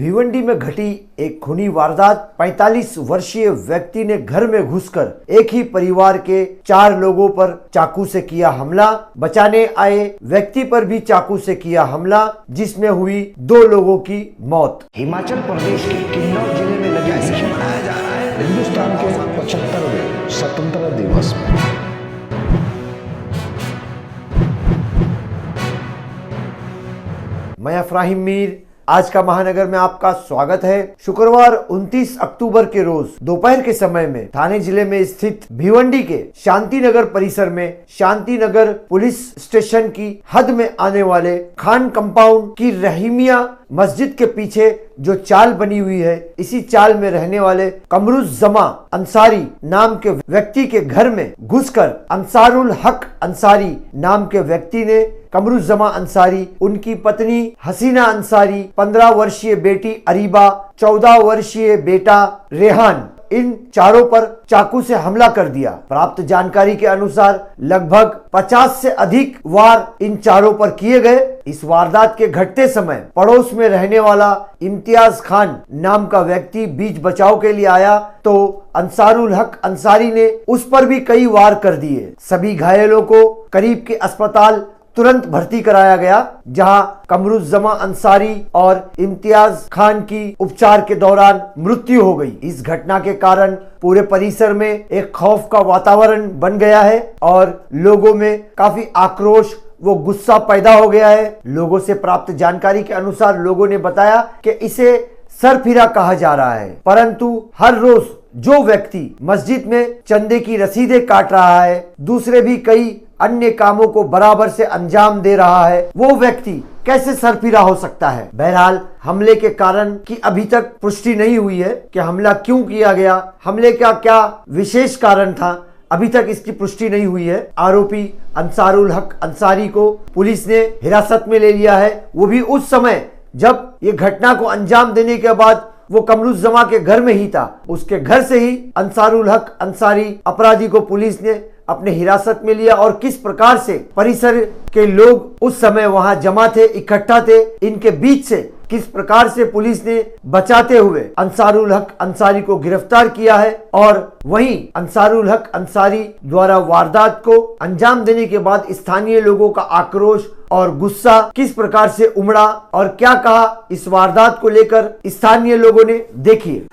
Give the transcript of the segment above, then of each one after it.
भिवंडी में घटी एक खूनी वारदात। 45 वर्षीय व्यक्ति ने घर में घुसकर एक ही परिवार के 4 लोगों पर चाकू से किया हमला। बचाने आए व्यक्ति पर भी चाकू से किया हमला, जिसमें हुई 2 लोगों की मौत। हिमाचल प्रदेश के किन्नौर जिले में लगे ऐसे मनाया जा रहा है हिंदुस्तान के 75वें स्वतंत्रता दिवस में। मैं अफराहिम मीर, आज का महानगर में आपका स्वागत है। शुक्रवार 29 अक्टूबर के रोज दोपहर के समय में थाने जिले में स्थित भिवंडी के शांति नगर परिसर में शांति नगर पुलिस स्टेशन की हद में आने वाले खान कंपाउंड की रहीमिया मस्जिद के पीछे जो चाल बनी हुई है, इसी चाल में रहने वाले कमरुज़्ज़मा अंसारी नाम के व्यक्ति के घर में घुसकर अंसारुल हक अंसारी नाम के व्यक्ति ने कमरुज़्ज़मा अंसारी, उनकी पत्नी हसीना अंसारी, 15 वर्षीय बेटी अरीबा, 14 वर्षीय बेटा रेहान, इन चारों पर चाकू से हमला कर दिया। प्राप्त जानकारी के अनुसार लगभग 50 से अधिक वार इन चारों पर किए गए। इस वारदात के घटते समय पड़ोस में रहने वाला इम्तियाज खान नाम का व्यक्ति बीच बचाव के लिए आया तो अंसारुल हक अंसारी ने उस पर भी कई वार कर दिए। सभी घायलों को करीब के अस्पताल तुरंत भर्ती कराया गया, जहां कमरुज़्ज़मा अंसारी और इम्तियाज खान की उपचार के दौरान मृत्यु हो गई। इस घटना के कारण पूरे परिसर में एक खौफ का वातावरण बन गया है और लोगों में काफी आक्रोश वो गुस्सा पैदा हो गया है। लोगों से प्राप्त जानकारी के अनुसार लोगों ने बताया कि इसे सरफिरा कहा जा रहा है, परंतु हर रोज जो व्यक्ति मस्जिद में चंदे की रसीदें काट रहा है, दूसरे भी कई अन्य कामों को बराबर से अंजाम दे रहा है, वो व्यक्ति कैसे सरफिरा हो सकता है। बहरहाल हमले के कारण की अभी तक पुष्टि नहीं हुई है कि हमला क्यों किया गया, हमले का क्या विशेष कारण था, अभी तक इसकी पुष्टि नहीं हुई है। आरोपी अंसारुल हक अंसारी को पुलिस ने हिरासत में ले लिया है, वो भी उस समय जब ये घटना को अंजाम देने के बाद वो कमरुज़्ज़मा के घर में ही था। उसके घर से ही अंसारुल हक अंसारी अपराधी को पुलिस ने अपने हिरासत में लिया और किस प्रकार से परिसर के लोग उस समय वहां जमा थे, इकट्ठा थे, इनके बीच से किस प्रकार से पुलिस ने बचाते हुए अंसारुल हक अंसारी को गिरफ्तार किया है और वहीं अंसारुल हक अंसारी द्वारा वारदात को अंजाम देने के बाद स्थानीय लोगों का आक्रोश और गुस्सा किस प्रकार से उमड़ा और क्या कहा इस वारदात को लेकर स्थानीय लोगों ने, देखिए।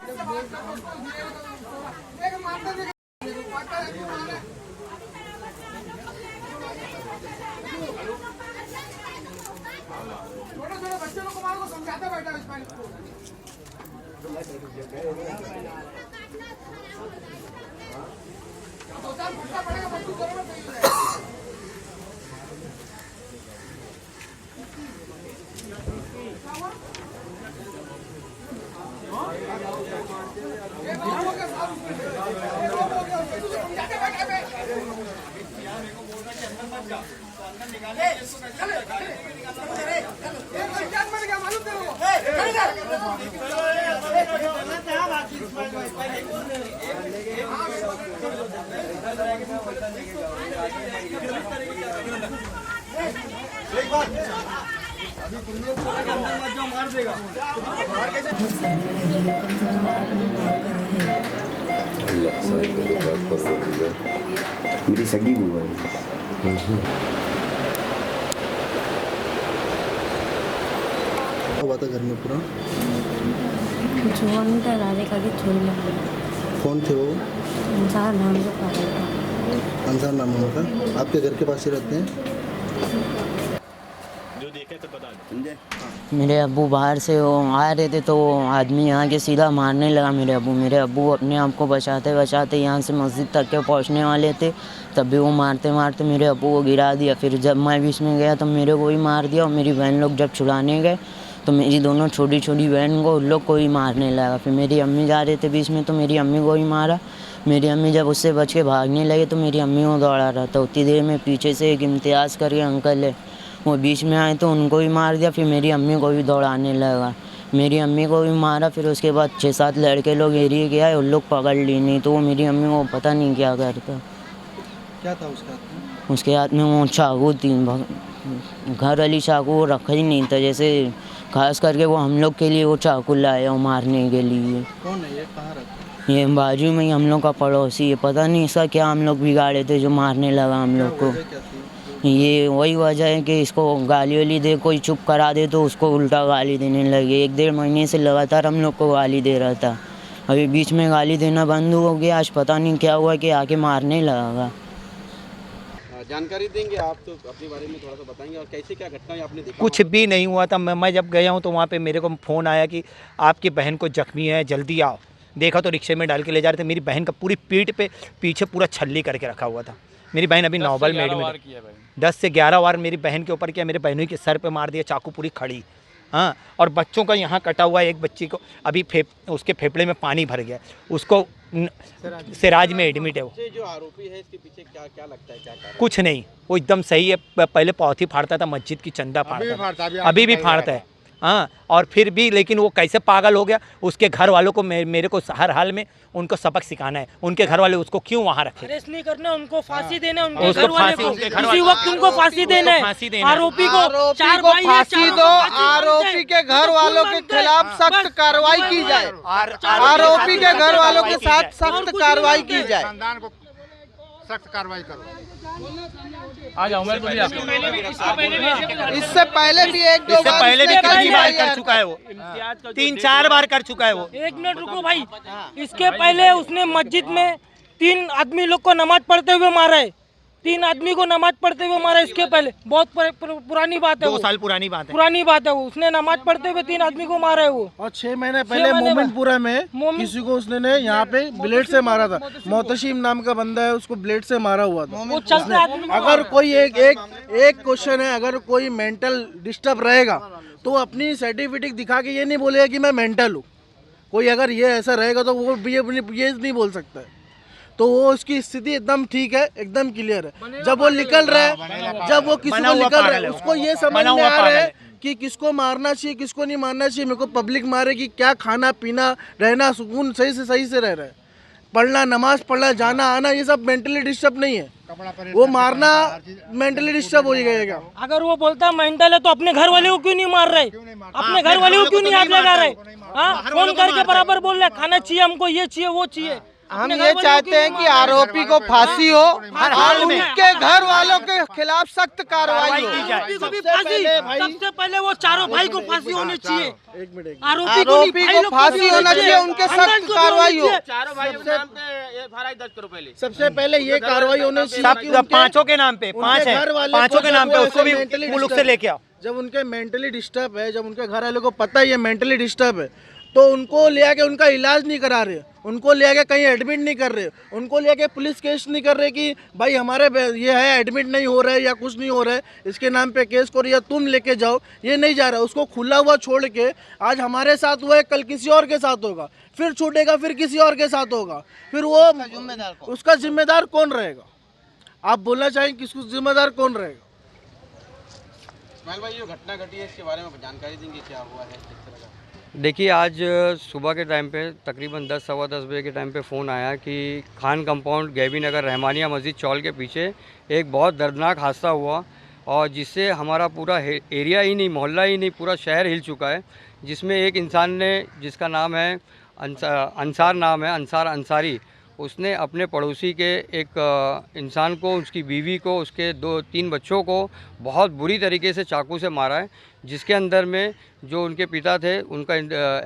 मेरी सगी बुआ है। हुआ था घर में पूरा जुआन का राजे का भी छोड़ना। कौन थे वो? अंसार नाम का पागल था। अंसार नाम होगा। आपके घर के पास ही रहते हैं? जो देखे तो बता समझे? मेरे अब्बू बाहर से वो आ रहे थे तो वो आदमी यहाँ के सीधा मारने लगा मेरे अब्बू अपने आप को बचाते बचाते यहाँ से मस्जिद तक के पहुँचने वाले थे, तब भी वो मारते मारते मेरे अब्बू को गिरा दिया। फिर जब मैं बीच में गया तो मेरे को ही मार दिया और मेरी बहन लोग जब छुड़ाने गए तो मेरी दोनों छोटी छोटी बहन को उन लोग को ही मारने लगा। फिर मेरी अम्मी जा रहे थे बीच में तो मेरी अम्मी को ही मारा। मेरी अम्मी जब उससे बच के भागने लगे तो मेरी अम्मी को दौड़ा रहा था। उतनी देर में पीछे से एक इम्तियाज करके अंकल है, वो बीच में आए तो उनको भी मार दिया। फिर मेरी अम्मी को भी दौड़ाने लगा, मेरी अम्मी को भी मारा। फिर उसके बाद 6-7 लड़के लोग एरिए के आए, उन लोग पकड़ ली, नहीं तो वो मेरी अम्मी को पता नहीं क्या करता। क्या था उसके हाथ में? उसके हाथ में वो चाकू थी, घर वाली चाकू वो रखा ही नहीं था, जैसे खास करके वो हम लोग के लिए वो चाकू लाया वो मारने के लिए। कौन है ये, कहाँ रहता है? ये बाजू में ही हम लोग का पड़ोसी है, पता नहीं इसका क्या हम लोग बिगाड़े थे जो मारने लगा हम लोग को। वजह क्या थी? ये वही वजह है कि इसको गाली वाली दे, कोई चुप करा दे तो उसको उल्टा गाली देने लगे। 1-1.5 महीने से लगातार हम लोग को गाली दे रहा था, अभी बीच में गाली देना बंद हो गया। आज पता नहीं क्या हुआ कि आके मारने लगा। जानकारी देंगे आप, तो अपने बारे में थोड़ा सा बताएंगे और कैसे क्या घटना है आपने देखा? कुछ भी नहीं हुआ था। मैं जब गया हूँ तो वहाँ पे मेरे को फ़ोन आया कि आपकी बहन को जख्मी है, जल्दी आओ। देखा तो रिक्शे में डाल के ले जा रहे थे। मेरी बहन का पूरी पीठ पे पीछे पूरा छल्ली करके रखा हुआ था। मेरी बहन अभी नोबल मेड में 10 से 11 बार मेरी बहन के ऊपर किया। मेरे बहनों के सर पे मार दिया चाकू पूरी खड़ी। हाँ, और बच्चों का यहाँ कटा हुआ है। एक बच्ची को अभी उसके फेफड़े में पानी भर गया, उसको सिराज में एडमिट है। वो जो आरोपी है इसके पीछे क्या क्या लगता है, क्या कारण? कुछ नहीं, वो एकदम सही है। पहले पौथी फाड़ता था, मस्जिद की चंदा फाड़ता था, अभी भी फाड़ता है। हाँ, और फिर भी लेकिन वो कैसे पागल हो गया। उसके घर वालों को मेरे को हर हाल में उनको सबक सिखाना है। उनके घर वाले उसको क्यों वहाँ रखे? अरेस्ट नहीं करना, उनको फांसी देना, उनके उसको घर वाले फांसी, को उनके घर इसी वाले- वक्त उनको फांसी देना है। फांसी देना है। आरोपी को 4 भाई है, फांसी चारों दो, को फांसी आरोपी मांगते के हैं। घर वालों के मांगते हैं। खिलाफ सख्त बस, कार्रवाई की जाए। आरोपी के घर वालों के साथ सख्त कार्रवाई की जाए। सख्त कार्रवाई करो। इससे पहले भी 1-2 इससे बार पहले भी इसने कई बार किया कर चुका है वो, 3-4 बार कर चुका है वो। 1 मिनट रुको भाई, इसके पहले उसने मस्जिद में 3 आदमी लोग को नमाज पढ़ते हुए मारा है। 3 आदमी को नमाज पढ़ते हुए मारा। इसके पहले बहुत पुरानी बात है, 2 साल पुरानी बात है। पुरानी बात है। वो उसने नमाज पढ़ते हुए 3 आदमी को मारा है वो। और 6 महीने पहले मोमिनपुरा में किसी को उसने यहाँ पे ब्लेड से मारा था। मोहतशिम नाम का बंदा है, उसको ब्लेड से मारा हुआ था। वो चलते आदमी अगर कोई एक क्वेश्चन है, अगर कोई मेंटल डिस्टर्ब रहेगा तो अपनी सर्टिफिकेट दिखा के ये नहीं बोलेगा कि मैं मेंटल हूँ। कोई अगर ये ऐसा रहेगा तो वो ये नहीं बोल सकता है। तो वो उसकी स्थिति एकदम ठीक है, एकदम क्लियर है। जब वो निकल रहा है, जब वो किसी को निकल रहा है, उसको ये समझ में आ रहा है कि किसको मारना चाहिए, किसको नहीं मारना चाहिए। मेरे को पब्लिक मारे कि क्या खाना पीना रहना सुकून सही से रह रहा है। पढ़ना, नमाज पढ़ना, जाना आना, ये सब मेंटली डिस्टर्ब नहीं है। वो मारना मेंटली डिस्टर्ब हो जाएगा। अगर वो बोलता मेंटल है तो अपने घर वाले को क्यों नहीं मार रहे? अपने घर वाले को क्यों नहीं हाथ लगा रहे? हाँ, फोन करके बराबर बोल रहे खाना चाहिए हमको, ये चाहिए वो चाहिए। हम ये चाहते हैं कि आरोपी को फांसी हो और उनके घर वालों के खिलाफ सख्त कार्रवाई हो। आरोपी को भी फांसी, सबसे पहले वो चारों भाई को फांसी होनी चाहिए। आरोपी को फांसी होना चाहिए, उनके सख्त कार्रवाई हो। सबसे पहले ये कार्रवाई होनी चाहिए। सब 5 के नाम पे, 5 है, 5 के नाम पे उसको भी मुल्क से लेके आओ। जब उनके मेंटली डिस्टर्ब है, जब उनके घर वालों को पता है ये मेंटली डिस्टर्ब है, तो उनको ले आके उनका इलाज नहीं करा रहे, उनको ले आके कहीं एडमिट नहीं कर रहे, उनको ले आके पुलिस केस नहीं कर रहे कि भाई हमारे ये है एडमिट नहीं हो रहा है या कुछ नहीं हो रहा है, इसके नाम पे केस करो या तुम लेके जाओ, ये नहीं जा रहा। उसको खुला हुआ छोड़ के आज हमारे साथ हुआ है, कल किसी और के साथ होगा, फिर छूटेगा, फिर किसी और के साथ होगा। फिर वो उसका जिम्मेदार कौन रहेगा? आप बोलना चाहेंगे किसको जिम्मेदार कौन रहेगा? भाई, जो घटना घटी है इसके बारे में जानकारी देंगे, क्या हुआ है, किस तरह का? देखिए, आज सुबह के टाइम पे तकरीबन 10 सवा 10 बजे के टाइम पे फ़ोन आया कि खान कंपाउंड गैबी नगर रहमानिया मस्जिद चौल के पीछे एक बहुत दर्दनाक हादसा हुआ और जिससे हमारा पूरा एरिया ही नहीं, मोहल्ला ही नहीं, पूरा शहर हिल चुका है। जिसमें एक इंसान ने, जिसका नाम है अंसार नाम है, अंसार अंसारी, उसने अपने पड़ोसी के एक इंसान को, उसकी बीवी को, उसके 2-3 बच्चों को बहुत बुरी तरीके से चाकू से मारा है। जिसके अंदर में जो उनके पिता थे उनका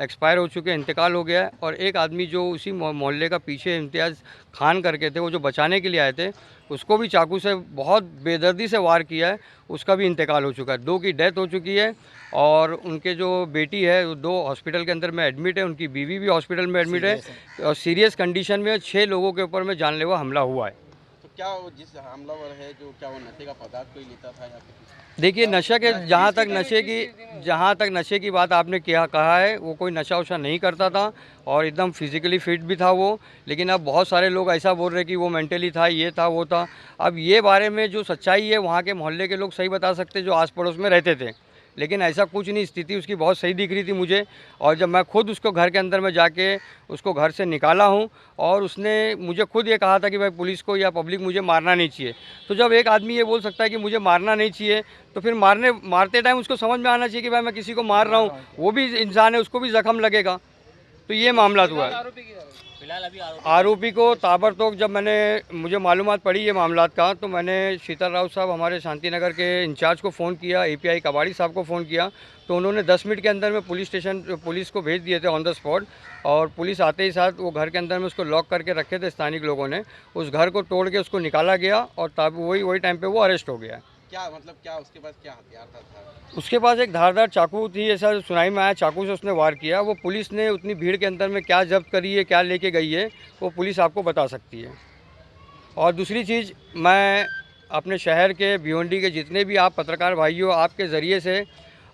एक्सपायर हो चुके, इंतकाल हो गया है। और एक आदमी जो उसी मोहल्ले का पीछे इम्तियाज़ खान करके थे, वो जो बचाने के लिए आए थे, उसको भी चाकू से बहुत बेदर्दी से वार किया है, उसका भी इंतकाल हो चुका है। 2 की डेथ हो चुकी है और उनके जो बेटी है 2 हॉस्पिटल के अंदर में एडमिट है, उनकी बीवी भी हॉस्पिटल में एडमिट है और सीरियस कंडीशन में। 6 लोगों के ऊपर में जानलेवा हमला हुआ है। तो क्या वो जिस हमलावर है जो क्या वो नशे का पदार्थ कोई लेता था या फिर? देखिए, नशा के जहाँ तक नशे की बात आपने कहा है, वो कोई नशा वशा नहीं करता था और एकदम फिजिकली फिट भी था वो। लेकिन अब बहुत सारे लोग ऐसा बोल रहे हैं कि वो मेंटली था, ये था, वो था। अब ये बारे में जो सच्चाई है वहाँ के मोहल्ले के लोग सही बता सकते, जो आस पड़ोस में रहते थे। लेकिन ऐसा कुछ नहीं, स्थिति उसकी बहुत सही दिख रही थी मुझे। और जब मैं खुद उसको घर के अंदर में जाके उसको घर से निकाला हूँ और उसने मुझे खुद ये कहा था कि भाई पुलिस को या पब्लिक मुझे मारना नहीं चाहिए। तो जब एक आदमी ये बोल सकता है कि मुझे मारना नहीं चाहिए, तो फिर मारते टाइम उसको समझ में आना चाहिए कि भाई मैं किसी को मार रहा हूँ, वो भी इंसान है, उसको भी जख्म लगेगा। तो ये मामला हुआ है। आरोपी को ताबड़तोड़ जब मुझे मालूमात पड़ी ये मामलात का, तो मैंने शीतल राव साहब हमारे शांति नगर के इंचार्ज को फ़ोन किया, API कबाड़ी साहब को फ़ोन किया, तो उन्होंने 10 मिनट के अंदर में पुलिस को भेज दिए थे ऑन द स्पॉट। और पुलिस आते ही साथ वो घर के अंदर में उसको लॉक करके रखे थे स्थानिक लोगों ने, उस घर को तोड़ के उसको निकाला गया और तब वही टाइम पे वो अरेस्ट हो गया। क्या मतलब क्या उसके पास क्या हथियार था? उसके पास एक धारदार चाकू थी, ऐसा सुनाई में आया, चाकू से उसने वार किया। वो पुलिस ने उतनी भीड़ के अंदर में क्या जब्त करी है, क्या लेके गई है, वो पुलिस आपको बता सकती है। और दूसरी चीज़, मैं अपने शहर के भिवंडी के जितने भी आप पत्रकार भाइयों, आपके ज़रिए से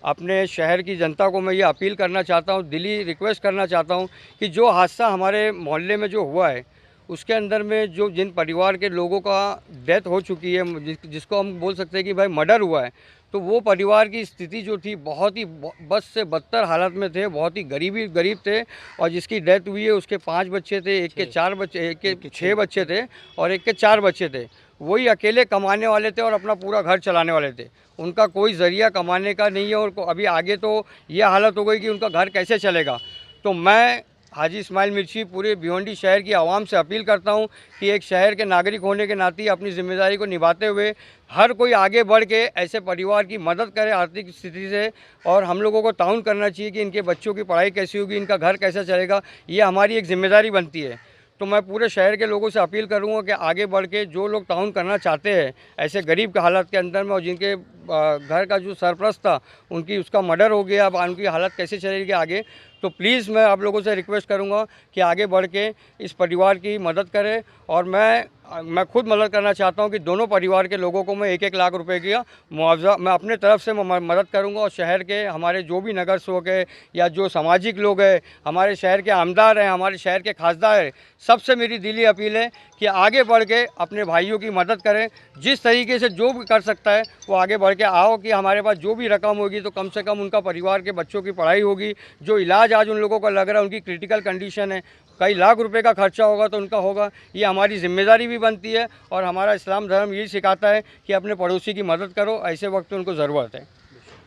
अपने शहर की जनता को मैं ये अपील करना चाहता हूँ, दिली रिक्वेस्ट करना चाहता हूँ कि जो हादसा हमारे मोहल्ले में जो हुआ है, उसके अंदर में जिन परिवार के लोगों का डेथ हो चुकी है, जिसको हम बोल सकते हैं कि भाई मर्डर हुआ है, तो वो परिवार की स्थिति जो थी बहुत ही बद से बदतर हालत में थे, बहुत ही गरीब थे। और जिसकी डेथ हुई है उसके 5 बच्चे थे, एक के 4 बच्चे, एक के 6 बच्चे थे और एक के 4 बच्चे थे। वही अकेले कमाने वाले थे और अपना पूरा घर चलाने वाले थे। उनका कोई ज़रिया कमाने का नहीं है और अभी आगे तो ये हालत हो गई कि उनका घर कैसे चलेगा। तो मैं हाजी इस्माइल मिर्ची पूरे भिवंडी शहर की आवाम से अपील करता हूं कि एक शहर के नागरिक होने के नाते अपनी जिम्मेदारी को निभाते हुए हर कोई आगे बढ़ के ऐसे परिवार की मदद करे आर्थिक स्थिति से। और हम लोगों को ताउन करना चाहिए कि इनके बच्चों की पढ़ाई कैसी होगी, इनका घर कैसा चलेगा, ये हमारी एक जिम्मेदारी बनती है। तो मैं पूरे शहर के लोगों से अपील करूंगा कि आगे बढ़ के जो लोग ताउन करना चाहते हैं ऐसे गरीब के हालत के अंदर में, और जिनके घर का जो सरपरस्त था उसका मर्डर हो गया, अब उनकी हालत कैसे चलेगी आगे, तो प्लीज़ मैं आप लोगों से रिक्वेस्ट करूंगा कि आगे बढ़ के इस परिवार की मदद करें। और मैं खुद मदद करना चाहता हूं कि दोनों परिवार के लोगों को मैं 1-1 लाख रुपए का मुआवजा मैं अपने तरफ से मदद करूंगा। और शहर के हमारे जो भी नगर सेवक है या जो सामाजिक लोग हैं, हमारे शहर के आमदार हैं, हमारे शहर के खासदार हैं, सबसे मेरी दिली अपील है कि आगे बढ़ के अपने भाइयों की मदद करें। जिस तरीके से जो भी कर सकता है वो आगे बढ़ के आओ कि हमारे पास जो भी रकम होगी तो कम से कम उनका परिवार के बच्चों की पढ़ाई होगी। जो इलाज आज उन लोगों को लग रहा है, उनकी क्रिटिकल कंडीशन है, कई लाख रुपए का खर्चा होगा तो उनका होगा, ये हमारी जिम्मेदारी भी बनती है। और हमारा इस्लाम धर्म यही सिखाता है कि अपने पड़ोसी की मदद करो, ऐसे वक्त उनको ज़रूरत है।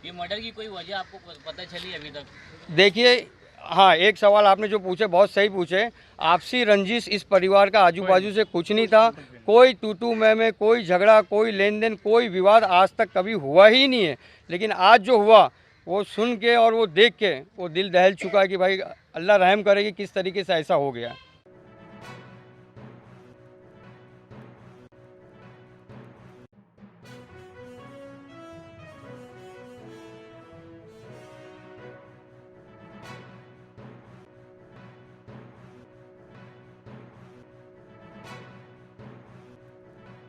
ये मर्डर की कोई वजह आपको पता चली अभी तक? देखिए, हाँ, एक सवाल आपने जो पूछे बहुत सही पूछे। आपसी रंजिश इस परिवार का आजू बाजू से कुछ नहीं था, कोई तू में कोई झगड़ा, कोई लेन देन, कोई विवाद आज तक कभी हुआ ही नहीं है। लेकिन आज जो हुआ वो सुन के और वो देख के वो दिल दहल चुका है कि भाई अल्लाह रहम करे कि किस तरीके से ऐसा हो गया।